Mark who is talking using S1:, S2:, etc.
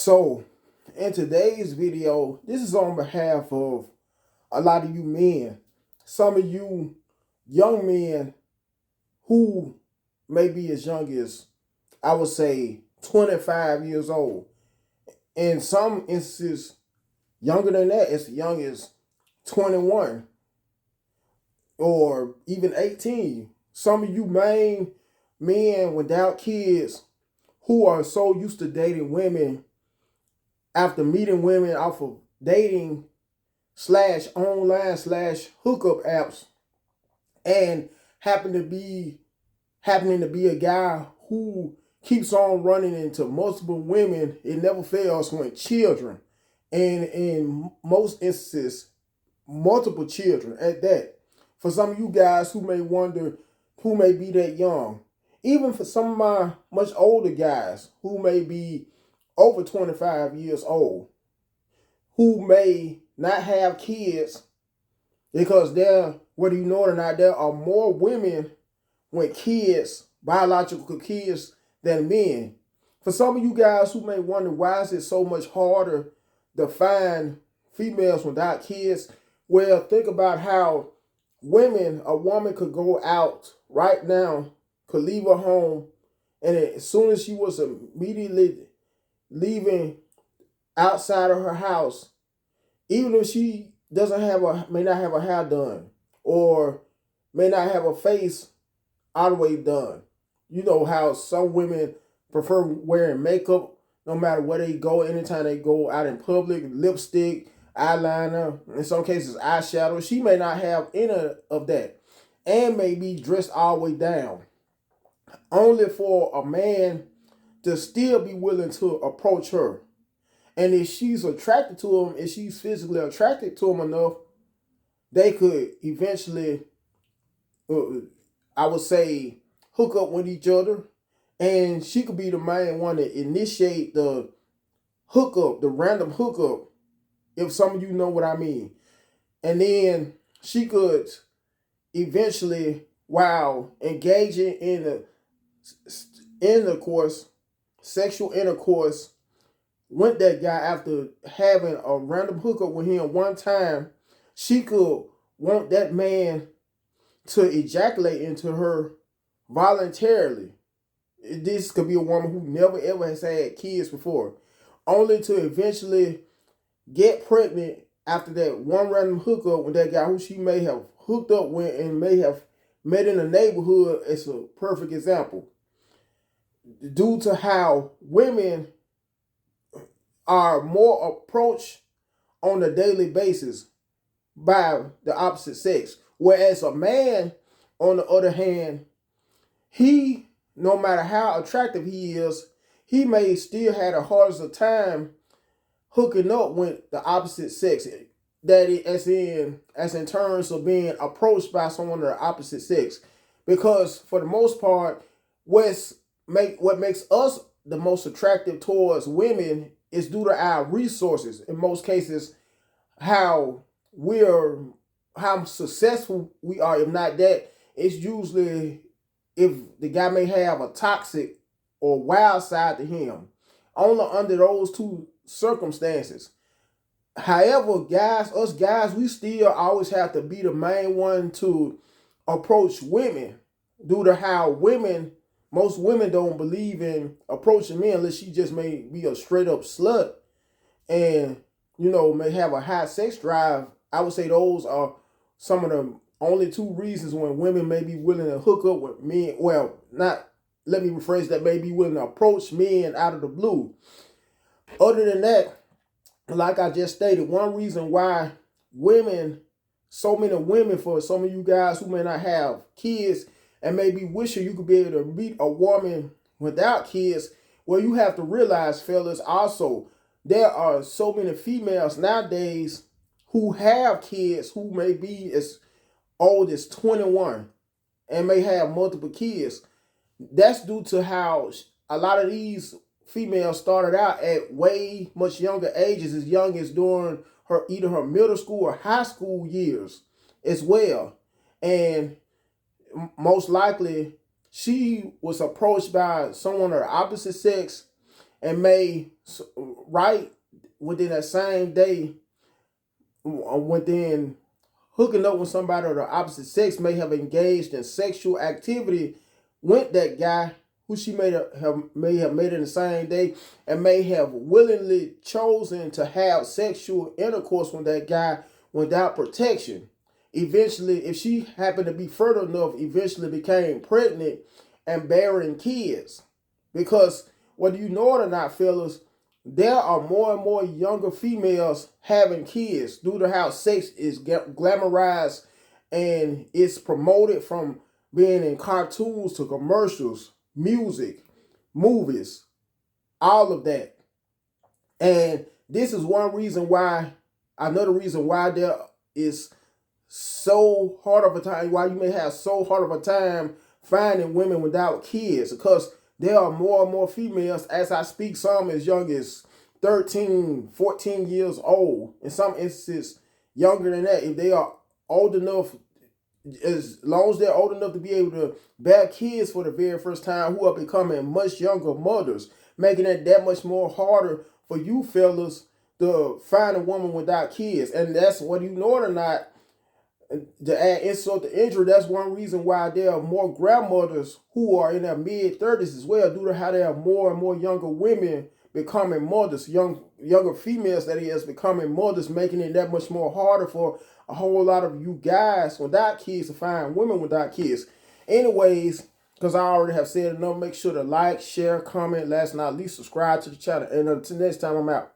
S1: So, in today's video, this is on behalf of a lot of you men, some of you young men who may be as young as, I would say, 25 years old. In some instances, younger than that, as young as 21 or even 18. Some of you men without kids who are so used to dating women after meeting women off of dating slash online slash hookup apps and happen to be happening to be a guy who keeps on running into multiple women. It never fails when children, and in most instances multiple children at that. For some of you guys who may wonder who may be that young, even for some of my much older guys who may be over 25 years old, who may not have kids, because whether you know it or not, there are more women with kids, biological kids, than men. For some of you guys who may wonder why is it so much harder to find females without kids, well, think about how a woman could go out right now, could leave her home, and as soon as she was immediately leaving outside of her house, even if she may not have a hair done, or may not have a face all the way done. You know how some women prefer wearing makeup no matter where they go, anytime they go out in public, lipstick, eyeliner, in some cases eyeshadow. She may not have any of that and may be dressed all the way down, only for a man to still be willing to approach her. And if she's attracted to him, if she's physically attracted to him enough, they could eventually, I would say, hook up with each other. And she could be the main one to initiate the hookup, the random hookup, if some of you know what I mean. And then she could eventually, while engaging in the sexual intercourse with that guy after having a random hookup with him one time, she could want that man to ejaculate into her voluntarily. This could be a woman who never ever has had kids before, only to eventually get pregnant after that one random hookup with that guy who she may have hooked up with and may have met in the neighborhood. It's a perfect example. Due to how women are more approached on a daily basis by the opposite sex. Whereas a man, on the other hand, he, no matter how attractive he is, he may still have the hardest of time hooking up with the opposite sex. As in terms of being approached by someone of the opposite sex. Because for the most part, what makes us the most attractive towards women is due to our resources. In most cases, how successful we are. If not that, it's usually if the guy may have a toxic or wild side to him. Only under those two circumstances. However, us guys, we still always have to be the main one to approach women, due to how most women don't believe in approaching men unless she just may be a straight up slut and, may have a high sex drive. I would say those are some of the only two reasons when women may be willing to hook up with men. Well, let me rephrase that, may be willing to approach men out of the blue. Other than that, like I just stated, one reason why so many women, for some of you guys who may not have kids and maybe wishing you could be able to meet a woman without kids, well, you have to realize, fellas, also, there are so many females nowadays who have kids who may be as old as 21 and may have multiple kids. That's due to how a lot of these females started out at way much younger ages, as young as during either her middle school or high school years as well. And most likely she was approached by someone of the opposite sex and may, right within that same day, within hooking up with somebody of the opposite sex, may have engaged in sexual activity with that guy who she may have made in the same day, and may have willingly chosen to have sexual intercourse with that guy without protection. Eventually, if she happened to be fertile enough, eventually became pregnant and bearing kids. Because whether you know it or not, fellas, there are more and more younger females having kids due to how sex is glamorized and it's promoted, from being in cartoons to commercials, music, movies, all of that. And this is one reason why, another reason why there is so hard of a time, why you may have so hard of a time finding women without kids, because there are more and more females, as I speak, some as young as 13, 14 years old, in some instances younger than that, if they are old enough, as long as they're old enough to be able to bear kids for the very first time, who are becoming much younger mothers, making it that much more harder for you fellas to find a woman without kids. And that's, whether you know it or not, to add insult to injury, that's one reason why there are more grandmothers who are in their mid-30s as well, due to how there are more and more younger women becoming mothers, younger females that is becoming mothers, making it that much more harder for a whole lot of you guys without kids to find women without kids. Anyways, because I already have said enough, make sure to like, share, comment, last but not least, subscribe to the channel. And until next time, I'm out.